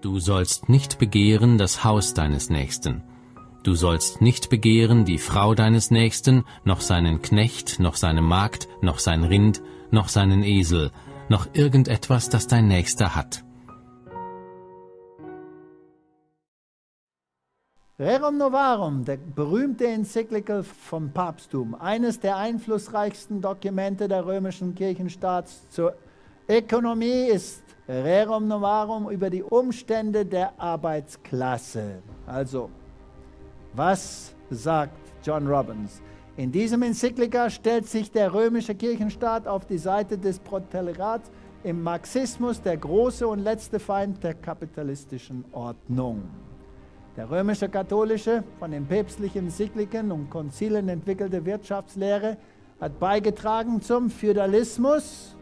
Du sollst nicht begehren das Haus deines Nächsten. Du sollst nicht begehren die Frau deines Nächsten, noch seinen Knecht, noch seine Magd, noch sein Rind, noch seinen Esel, noch irgendetwas, das dein Nächster hat. Rerum Novarum, der berühmte Enzyklika vom Papsttum, eines der einflussreichsten Dokumente der römischen Kirchenstaats zur Ökonomie, ist Rerum Novarum über die Umstände der Arbeitsklasse. Also, was sagt John Robbins? In diesem Enzyklika stellt sich der römische Kirchenstaat auf die Seite des Proletariats, im Marxismus der große und letzte Feind der kapitalistischen Ordnung. Der römische katholische, von den päpstlichen Enzykliken und Konzilen entwickelte Wirtschaftslehre hat beigetragen zum Feudalismus,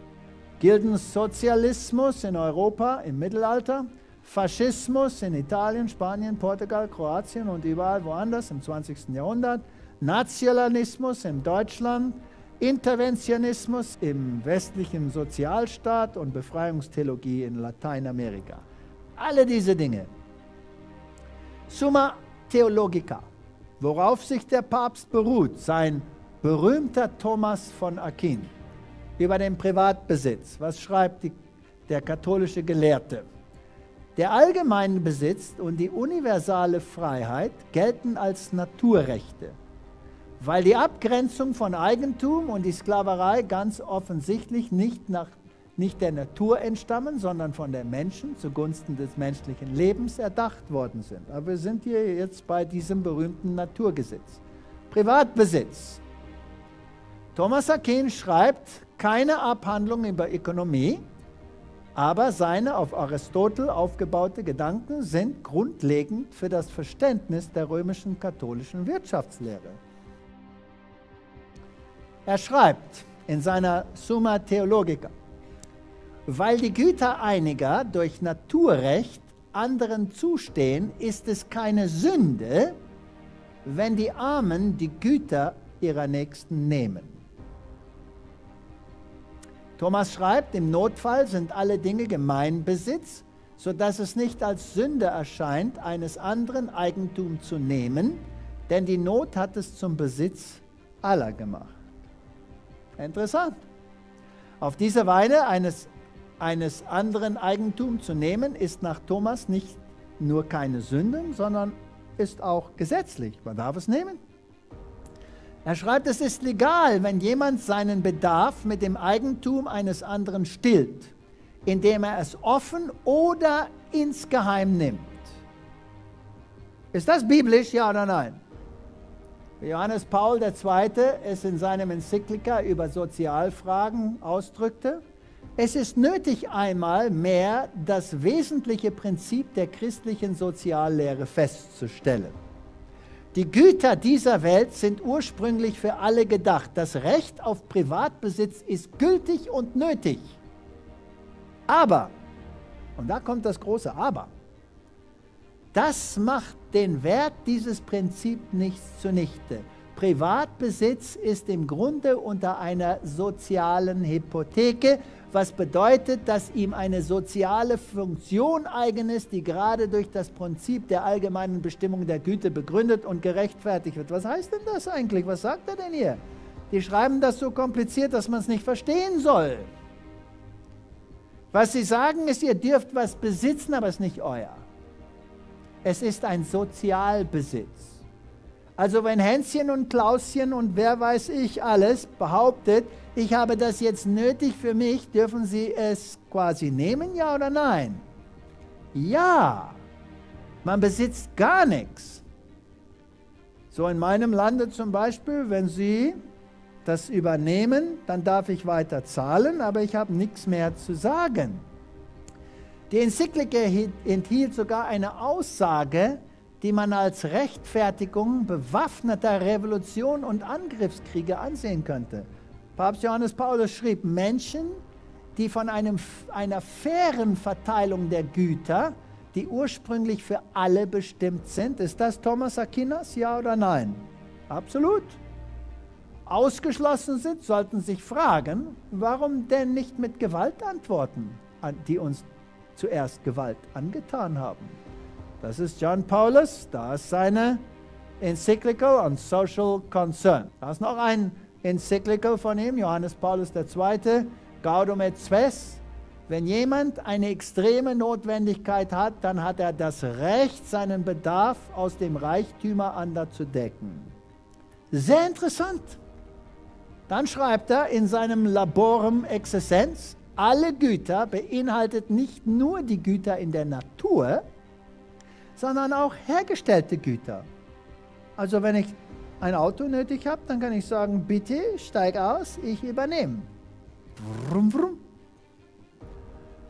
Gildensozialismus in Europa im Mittelalter, Faschismus in Italien, Spanien, Portugal, Kroatien und überall woanders im 20. Jahrhundert, Nationalismus in Deutschland, Interventionismus im westlichen Sozialstaat und Befreiungstheologie in Lateinamerika. Alle diese Dinge. Summa Theologica, worauf sich der Papst beruht, sein berühmter Thomas von Aquin, über den Privatbesitz. Was schreibt der katholische Gelehrte? Der allgemeine Besitz und die universale Freiheit gelten als Naturrechte, weil die Abgrenzung von Eigentum und die Sklaverei ganz offensichtlich nicht der Natur entstammen, sondern von den Menschen zugunsten des menschlichen Lebens erdacht worden sind. Aber wir sind hier jetzt bei diesem berühmten Naturgesetz. Privatbesitz. Thomas Aquin schreibt keine Abhandlung über Ökonomie, aber seine auf Aristotel aufgebaute Gedanken sind grundlegend für das Verständnis der römischen katholischen Wirtschaftslehre. Er schreibt in seiner Summa Theologica: Weil die Güter einiger durch Naturrecht anderen zustehen, ist es keine Sünde, wenn die Armen die Güter ihrer Nächsten nehmen. Thomas schreibt, im Notfall sind alle Dinge Gemeinbesitz, sodass es nicht als Sünde erscheint, eines anderen Eigentum zu nehmen, denn die Not hat es zum Besitz aller gemacht. Interessant. Auf diese Weise eines anderen Eigentum zu nehmen, ist nach Thomas nicht nur keine Sünde, sondern ist auch gesetzlich. Man darf es nehmen. Er schreibt, es ist legal, wenn jemand seinen Bedarf mit dem Eigentum eines anderen stillt, indem er es offen oder insgeheim nimmt. Ist das biblisch, ja oder nein? Johannes Paul II. Es in seinem Enzyklika über Sozialfragen ausdrückte: Es ist nötig, einmal mehr das wesentliche Prinzip der christlichen Soziallehre festzustellen. Die Güter dieser Welt sind ursprünglich für alle gedacht. Das Recht auf Privatbesitz ist gültig und nötig. Aber, und da kommt das große Aber, das macht den Wert dieses Prinzips nicht zunichte. Privatbesitz ist im Grunde unter einer sozialen Hypotheke, was bedeutet, dass ihm eine soziale Funktion eigen ist, die gerade durch das Prinzip der allgemeinen Bestimmung der Güte begründet und gerechtfertigt wird. Was heißt denn das eigentlich? Was sagt er denn hier? Die schreiben das so kompliziert, dass man es nicht verstehen soll. Was sie sagen ist, ihr dürft was besitzen, aber es ist nicht euer. Es ist ein Sozialbesitz. Also wenn Hänschen und Klauschen und wer weiß ich alles behauptet, ich habe das jetzt nötig für mich, dürfen sie es quasi nehmen, ja oder nein? Ja, man besitzt gar nichts. So in meinem Lande zum Beispiel, wenn Sie das übernehmen, dann darf ich weiter zahlen, aber ich habe nichts mehr zu sagen. Die Enzyklika enthielt sogar eine Aussage, die man als Rechtfertigung bewaffneter Revolution und Angriffskriege ansehen könnte. Papst Johannes Paulus schrieb, Menschen, die von einer fairen Verteilung der Güter, die ursprünglich für alle bestimmt sind. Ist das Thomas Aquinas, ja oder nein? Absolut. Ausgeschlossen sind, sollten sich fragen, warum denn nicht mit Gewalt antworten, die uns zuerst Gewalt angetan haben. Das ist John Paulus, da ist seine Encyclical on Social Concern. Da ist noch ein Encyclical von ihm, Johannes Paulus II., Gaudium et Spes. Wenn jemand eine extreme Notwendigkeit hat, dann hat er das Recht, seinen Bedarf aus dem Reichtümer anderer zu decken. Sehr interessant. Dann schreibt er in seinem Laborem Excessens, alle Güter beinhaltet nicht nur die Güter in der Natur, sondern auch hergestellte Güter. Also wenn ich ein Auto nötig habe, dann kann ich sagen, bitte steig aus, ich übernehme. Vrum, vrum.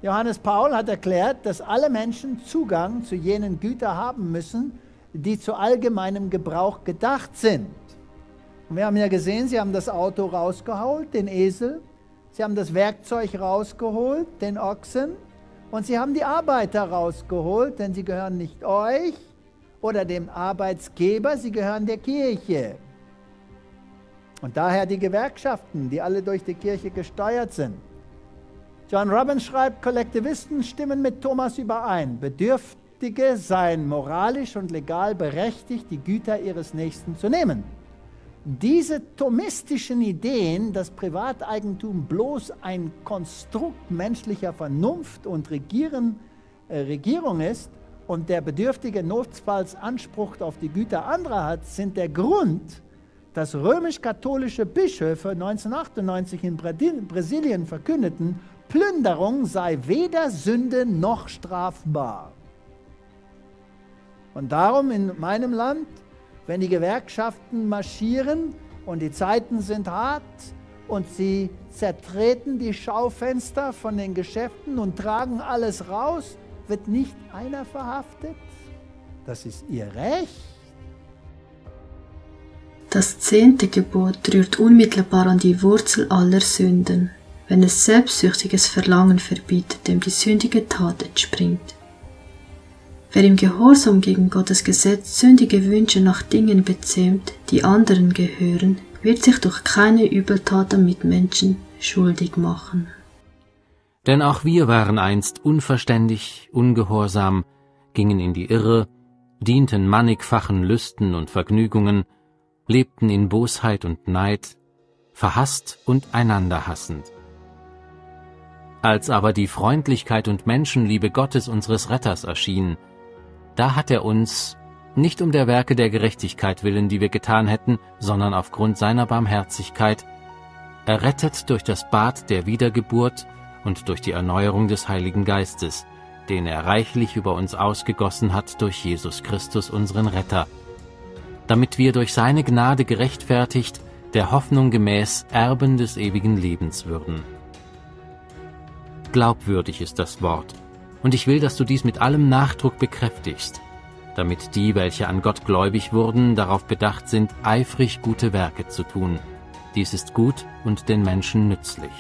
Johannes Paul hat erklärt, dass alle Menschen Zugang zu jenen Gütern haben müssen, die zu allgemeinem Gebrauch gedacht sind. Und wir haben ja gesehen, sie haben das Auto rausgeholt, den Esel, sie haben das Werkzeug rausgeholt, den Ochsen, und sie haben die Arbeiter rausgeholt, denn sie gehören nicht euch oder dem Arbeitsgeber, sie gehören der Kirche. Und daher die Gewerkschaften, die alle durch die Kirche gesteuert sind. John Robbins schreibt, Kollektivisten stimmen mit Thomas überein. Bedürftige seien moralisch und legal berechtigt, die Güter ihres Nächsten zu nehmen. Diese thomistischen Ideen, dass Privateigentum bloß ein Konstrukt menschlicher Vernunft und Regierung ist und der Bedürftige notfalls Anspruch auf die Güter anderer hat, sind der Grund, dass römisch-katholische Bischöfe 1998 in Brasilien verkündeten, Plünderung sei weder Sünde noch strafbar. Und darum in meinem Land, wenn die Gewerkschaften marschieren und die Zeiten sind hart und sie zertreten die Schaufenster von den Geschäften und tragen alles raus, wird nicht einer verhaftet? Das ist ihr Recht. Das 10. Gebot rührt unmittelbar an die Wurzel aller Sünden, wenn es selbstsüchtiges Verlangen verbietet, dem die sündige Tat entspringt. Wer im Gehorsam gegen Gottes Gesetz sündige Wünsche nach Dingen bezähmt, die anderen gehören, wird sich durch keine Übeltat am Mitmenschen schuldig machen. Denn auch wir waren einst unverständig, ungehorsam, gingen in die Irre, dienten mannigfachen Lüsten und Vergnügungen, lebten in Bosheit und Neid, verhasst und einander hassend. Als aber die Freundlichkeit und Menschenliebe Gottes unseres Retters erschien, da hat er uns, nicht um der Werke der Gerechtigkeit willen, die wir getan hätten, sondern aufgrund seiner Barmherzigkeit, errettet durch das Bad der Wiedergeburt und durch die Erneuerung des Heiligen Geistes, den er reichlich über uns ausgegossen hat durch Jesus Christus, unseren Retter, damit wir durch seine Gnade gerechtfertigt, der Hoffnung gemäß Erben des ewigen Lebens würden. Glaubwürdig ist das Wort, und ich will, dass du dies mit allem Nachdruck bekräftigst, damit die, welche an Gott gläubig wurden, darauf bedacht sind, eifrig gute Werke zu tun. Dies ist gut und den Menschen nützlich.